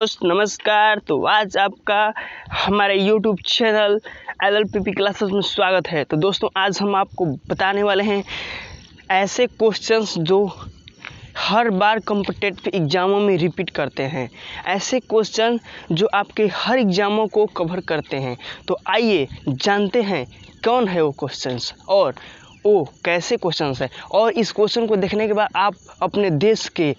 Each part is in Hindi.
दोस्तों नमस्कार। तो आज आपका हमारे YouTube चैनल LLPP क्लासेस में स्वागत है। तो दोस्तों आज हम आपको बताने वाले हैं ऐसे क्वेश्चंस जो हर बार कॉम्पिटिटिव एग्ज़ामों में रिपीट करते हैं, ऐसे क्वेश्चन जो आपके हर एग्ज़ामों को कवर करते हैं। तो आइए जानते हैं कौन है वो क्वेश्चंस और वो कैसे क्वेश्चंस है, और इस क्वेश्चन को देखने के बाद आप अपने देश के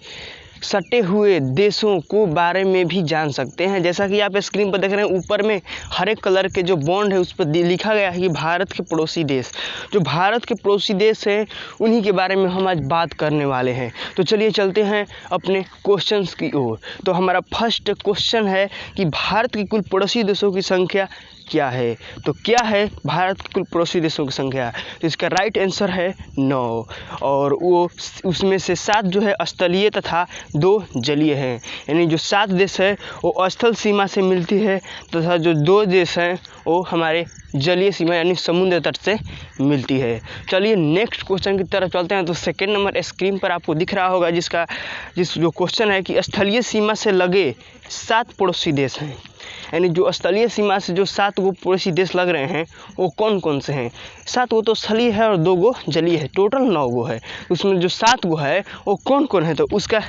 सटे हुए देशों को बारे में भी जान सकते हैं। जैसा कि आप स्क्रीन पर देख रहे हैं, ऊपर में हरे कलर के जो बॉन्ड है उस पर लिखा गया है कि भारत के पड़ोसी देश। जो भारत के पड़ोसी देश हैं उन्हीं के बारे में हम आज बात करने वाले हैं। तो चलिए चलते हैं अपने क्वेश्चंस की ओर। तो हमारा फर्स्ट क्वेश्चन है कि भारत के कुल पड़ोसी देशों की संख्या क्या है। तो क्या है भारत के कुल पड़ोसी देशों की संख्या? तो इसका राइट आंसर है 9, और वो उसमें से 7 जो है स्थलीय तथा 2 जलीय हैं। यानी जो 7 देश है वो स्थल सीमा से मिलती है तथा जो 2 देश हैं वो हमारे जलीय सीमा यानी समुद्र तट से मिलती है। चलिए नेक्स्ट क्वेश्चन की तरफ चलते हैं। तो सेकेंड नंबर स्क्रीन पर आपको दिख रहा होगा जो क्वेश्चन है कि स्थलीय सीमा से लगे 7 पड़ोसी देश हैं। यानी जो स्थलीय सीमा से जो 7 गो पड़ोसी देश लग रहे हैं वो कौन कौन से हैं? 7 गो तो स्थलीय है और 2 गो जलीय है, टोटल 9 गो है। उसमें जो 7 गो है वो कौन कौन है? तो उसका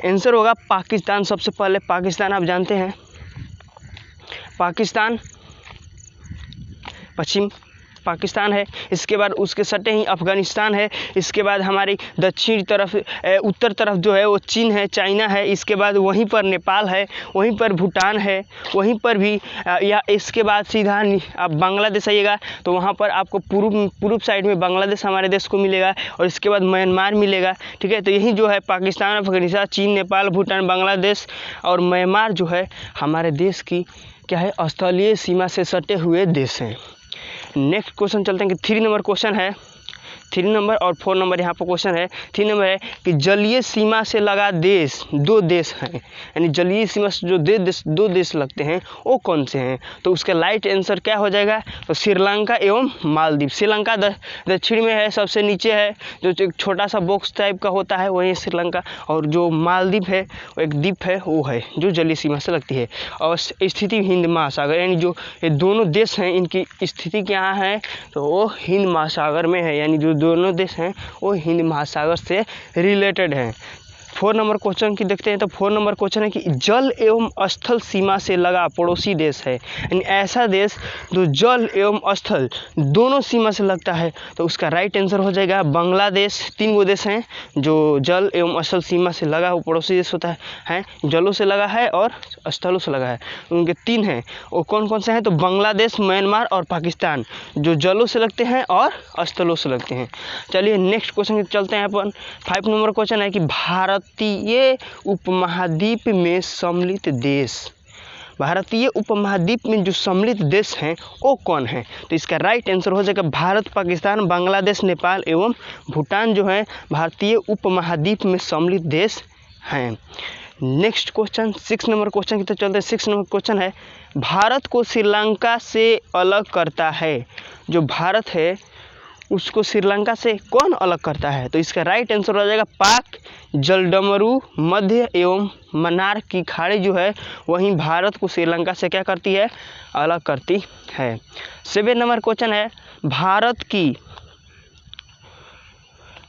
आंसर होगा पाकिस्तान। सबसे पहले पाकिस्तान आप जानते हैं, पाकिस्तान पश्चिम पाकिस्तान है। इसके बाद उसके सटे ही अफ़गानिस्तान है। इसके बाद हमारी दक्षिण तरफ उत्तर तरफ जो है वो चीन है, चाइना है। इसके बाद वहीं पर नेपाल है, वहीं पर भूटान है, वहीं पर भी या इसके बाद सीधा आप बांग्लादेश आइएगा तो वहाँ पर आपको पूर्व साइड में बांग्लादेश हमारे देश को मिलेगा, और इसके बाद म्यांमार मिलेगा। ठीक है, तो यही जो है पाकिस्तान, अफ़गानिस्तान, चीन, नेपाल, भूटान, बांग्लादेश और म्यांमार जो है हमारे देश की क्या है, स्थलीय सीमा से सटे हुए देश हैं। नेक्स्ट क्वेश्चन चलते हैं कि 3 नंबर क्वेश्चन है। 3 नंबर और 4 नंबर यहाँ पर क्वेश्चन है। 3 नंबर है कि जलीय सीमा से लगा देश 2 देश हैं। यानी जलीय सीमा से जो 2 देश लगते हैं वो कौन से हैं? तो उसका राइट आंसर क्या हो जाएगा? तो श्रीलंका एवं मालदीव। श्रीलंका दक्षिण में है, सबसे नीचे है, जो एक छोटा सा बॉक्स टाइप का होता है वही श्रीलंका, और जो मालदीव है वो एक द्वीप है, वो है जो जलीय सीमा से लगती है। और स्थिति हिंद महासागर, यानी जो ये दोनों देश हैं इनकी स्थिति क्या है? तो वो हिंद महासागर में है। यानी जो दोनों देश हैं वो हिंद महासागर से रिलेटेड हैं। 4 नंबर क्वेश्चन की देखते हैं। तो 4 नंबर क्वेश्चन है कि जल एवं स्थल सीमा से लगा पड़ोसी देश है। यानी ऐसा देश जो जल एवं स्थल दोनों सीमा से लगता है। तो उसका राइट आंसर हो जाएगा बांग्लादेश। 3 वो देश हैं जो जल एवं स्थल सीमा से लगा वो पड़ोसी देश होता है, जलों से लगा है और स्थलों से लगा है। उनके 3 हैं, वो कौन कौन से हैं? तो बांग्लादेश, म्यांमार और पाकिस्तान, जो जलों से लगते हैं और स्थलों से लगते हैं। चलिए नेक्स्ट क्वेश्चन चलते हैं अपन। 5 नंबर क्वेश्चन है कि भारतीय उपमहाद्वीप में सम्मिलित देश, भारतीय उपमहाद्वीप में जो सम्मिलित देश हैं वो कौन है? तो इसका राइट आंसर हो जाएगा भारत, पाकिस्तान, बांग्लादेश, नेपाल एवं भूटान जो है भारतीय उपमहाद्वीप में सम्मिलित देश हैं। नेक्स्ट क्वेश्चन 6 नंबर क्वेश्चन की तरफ चलते हैं। 6 नंबर क्वेश्चन है भारत को श्रीलंका से अलग करता है। जो भारत है उसको श्रीलंका से कौन अलग करता है? तो इसका राइट आंसर हो जाएगा पाक। जलडमरू, मध्य एवं मन्नार की खाड़ी जो है वहीं भारत को श्रीलंका से क्या करती है? अलग करती है। 7 नंबर क्वेश्चन है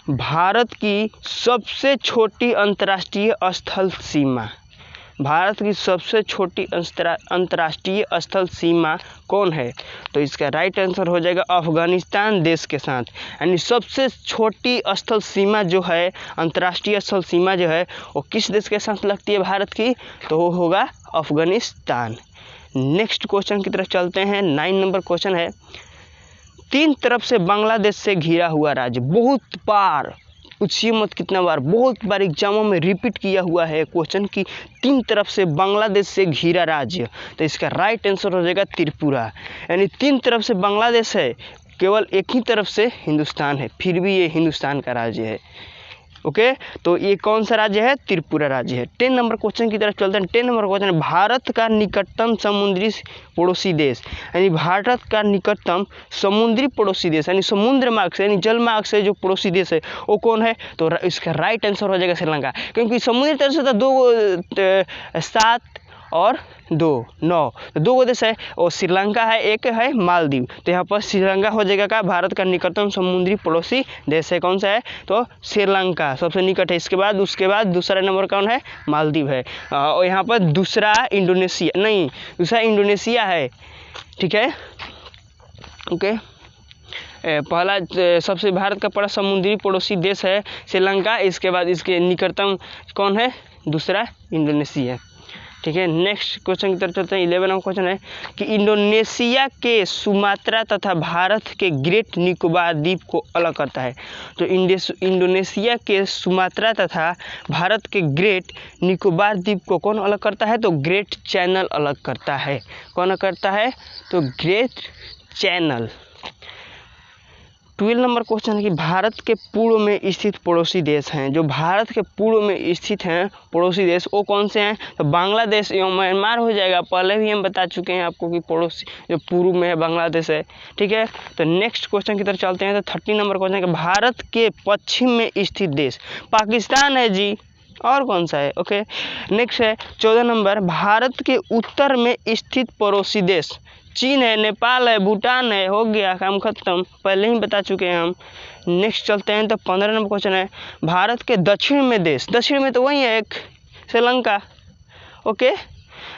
भारत की सबसे छोटी अंतर्राष्ट्रीय स्थल सीमा, भारत की सबसे छोटी अंतर्राष्ट्रीय स्थल सीमा कौन है? तो इसका राइट आंसर हो जाएगा अफ़गानिस्तान देश के साथ। यानी सबसे छोटी स्थल सीमा जो है, अंतर्राष्ट्रीय स्थल सीमा जो है वो किस देश के साथ लगती है भारत की? तो वो होगा अफ़गानिस्तान। नेक्स्ट क्वेश्चन की तरफ चलते हैं। 9 नंबर क्वेश्चन है 3 तरफ से बांग्लादेश से घिरा हुआ राज्य। बहुत बार, पूछिए मत कितना बार, बहुत बार एग्जामों में रिपीट किया हुआ है क्वेश्चन की 3 तरफ से बांग्लादेश से घिरा राज्य। तो इसका राइट आंसर हो जाएगा त्रिपुरा। यानी 3 तरफ से बांग्लादेश है, केवल एक ही तरफ से हिंदुस्तान है, फिर भी ये हिंदुस्तान का राज्य है। ओके, तो ये कौन सा राज्य है? त्रिपुरा राज्य है। 10 नंबर क्वेश्चन की तरफ चलते हैं। 10 नंबर क्वेश्चन है, भारत का निकटतम समुद्री पड़ोसी देश, यानी भारत का निकटतम समुद्री पड़ोसी देश, यानी समुद्र मार्ग से, यानी जल मार्ग से जो पड़ोसी देश है वो कौन है? तो इसका राइट आंसर हो जाएगा श्रीलंका, क्योंकि समुद्री तरफ से तो 7 और 2 9, तो 2 देश है, और श्रीलंका है, एक है मालदीव। तो यहाँ पर श्रीलंका हो जाएगा का भारत का निकटतम समुद्री पड़ोसी देश है। कौन सा है? तो श्रीलंका सबसे निकट है। उसके बाद दूसरा नंबर कौन है? मालदीव है। और यहाँ पर दूसरा इंडोनेशिया है। ठीक है, ओके। पहला सबसे भारत का बड़ा समुद्री पड़ोसी देश है श्रीलंका, इसके बाद इसके निकटतम कौन है? दूसरा इंडोनेशिया। ठीक है, नेक्स्ट क्वेश्चन की तरफ चलते हैं। 11 नंबर क्वेश्चन है कि इंडोनेशिया के सुमात्रा तथा भारत के ग्रेट निकोबार द्वीप को अलग करता है। तो इंडोनेशिया के सुमात्रा तथा भारत के ग्रेट निकोबार द्वीप को कौन अलग करता है? तो ग्रेट चैनल अलग करता है। कौन करता है? तो ग्रेट चैनल। 12 नंबर क्वेश्चन है कि भारत के पूर्व में स्थित पड़ोसी देश हैं। जो भारत के पूर्व में स्थित हैं पड़ोसी देश वो कौन से हैं? तो बांग्लादेश एवं म्यांमार हो जाएगा। पहले भी हम बता चुके हैं आपको कि पड़ोसी जो पूर्व में है बांग्लादेश है। ठीक है, तो नेक्स्ट क्वेश्चन की तरफ चलते हैं। तो 13 नंबर क्वेश्चन है कि भारत के पश्चिम में स्थित देश पाकिस्तान है जी, और कौन सा है? ओके, नेक्स्ट है 14 नंबर, भारत के उत्तर में स्थित पड़ोसी देश चीन है, नेपाल है, भूटान है। हो गया, काम खत्म, पहले ही बता चुके हैं हम। नेक्स्ट चलते हैं। तो 15 नंबर क्वेश्चन है, भारत के दक्षिण में देश, दक्षिण में तो वही है एक श्रीलंका। ओके,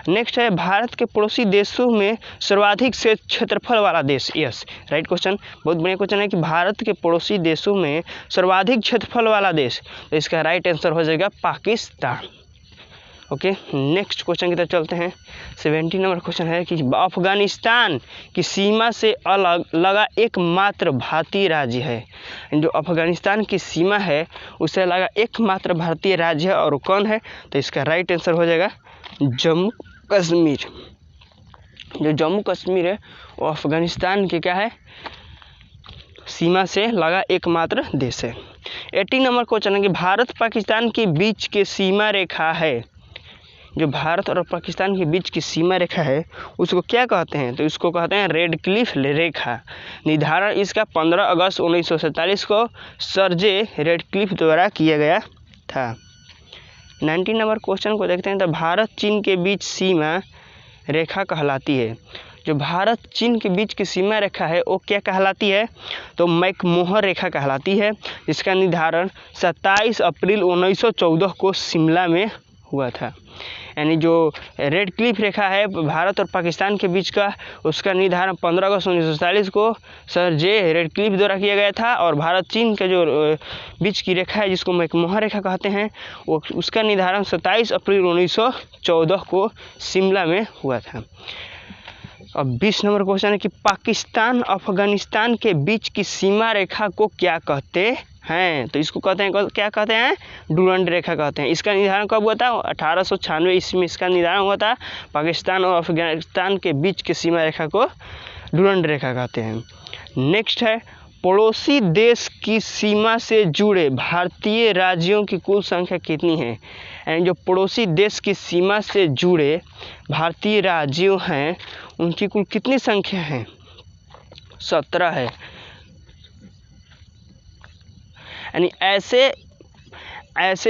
नेक्स्ट है भारत के पड़ोसी देशों में सर्वाधिक से क्षेत्रफल वाला देश। यस, राइट क्वेश्चन, बहुत बढ़िया क्वेश्चन है कि भारत के पड़ोसी देशों में सर्वाधिक क्षेत्रफल वाला देश, तो इसका राइट आंसर हो जाएगा पाकिस्तान। ओके, नेक्स्ट क्वेश्चन की तरफ चलते हैं। 17 नंबर क्वेश्चन है कि अफगानिस्तान की सीमा से अलग लगा एकमात्र भारतीय राज्य है। जो अफगानिस्तान की सीमा है उससे लगा एकमात्र भारतीय राज्य है, और कौन है? तो इसका राइट आंसर हो जाएगा जम्मू कश्मीर। जो जम्मू कश्मीर है वो अफगानिस्तान के क्या है? सीमा से लगा एकमात्र देश है। 18 नंबर क्वेश्चन है कि भारत पाकिस्तान के बीच की सीमा रेखा है। जो भारत और पाकिस्तान के बीच की सीमा रेखा है उसको क्या कहते हैं? तो इसको कहते हैं रेड क्लिफ रेखा। निर्धारण इसका 15 अगस्त 1947 को सर जे रेडक्लिफ द्वारा किया गया था। 19 नंबर क्वेश्चन को देखते हैं। तो भारत चीन के बीच सीमा रेखा कहलाती है। जो भारत चीन के बीच की सीमा रेखा है वो क्या कहलाती है? तो मैकमोहन रेखा कहलाती है, जिसका निर्धारण 27 अप्रैल 1914 को शिमला में हुआ था। यानी जो रेड क्लिफ रेखा है भारत और पाकिस्तान के बीच का, उसका निर्धारण 15 अगस्त 1947 को सर जे रेड क्लिफ द्वारा किया गया था। और भारत चीन के जो बीच की रेखा है जिसको मैकमोहन रेखा कहते हैं, वो उसका निर्धारण 27 अप्रैल 1914 को शिमला में हुआ था। अब 20 नंबर क्वेश्चन है कि पाकिस्तान अफगानिस्तान के बीच की सीमा रेखा को क्या कहते हैं? तो इसको कहते हैं, क्या कहते हैं? डुरंड रेखा कहते हैं। इसका निर्धारण कब हुआ था? 1896 ईस्वी में इसका निर्धारण हुआ था। पाकिस्तान और अफगानिस्तान के बीच की सीमा रेखा को डुरंड रेखा कहते हैं। नेक्स्ट है पड़ोसी देश की सीमा से जुड़े भारतीय राज्यों की कुल संख्या कितनी है? यानी जो पड़ोसी देश की सीमा से जुड़े भारतीय राज्यों हैं उनकी कुल कितनी संख्या है? 17 है। यानी ऐसे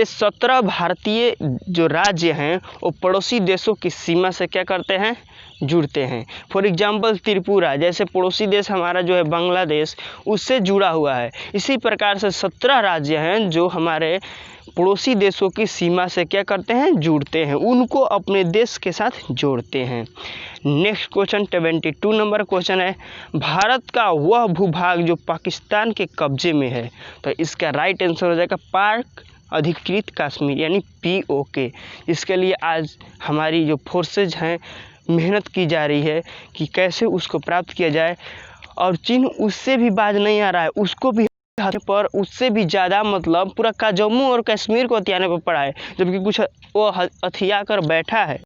17 भारतीय जो राज्य हैं वो पड़ोसी देशों की सीमा से क्या करते हैं? जुड़ते हैं। फॉर एग्जाम्पल त्रिपुरा जैसे पड़ोसी देश हमारा जो है बांग्लादेश, उससे जुड़ा हुआ है। इसी प्रकार से 17 राज्य हैं जो हमारे पड़ोसी देशों की सीमा से क्या करते हैं? जुड़ते हैं, उनको अपने देश के साथ जोड़ते हैं। नेक्स्ट क्वेश्चन 72 नंबर क्वेश्चन है, भारत का वह भूभाग जो पाकिस्तान के कब्जे में है। तो इसका राइट आंसर हो जाएगा पाक अधिकृत कश्मीर, यानी POK। इसके लिए आज हमारी जो फोर्सेज हैं मेहनत की जा रही है कि कैसे उसको प्राप्त किया जाए। और चीन उससे भी बाज नहीं आ रहा है, उसको भी पर उससे भी ज़्यादा मतलब पूरा जम्मू और कश्मीर को हथियाने पर पड़ा है, जबकि कुछ वो हथिया कर बैठा है।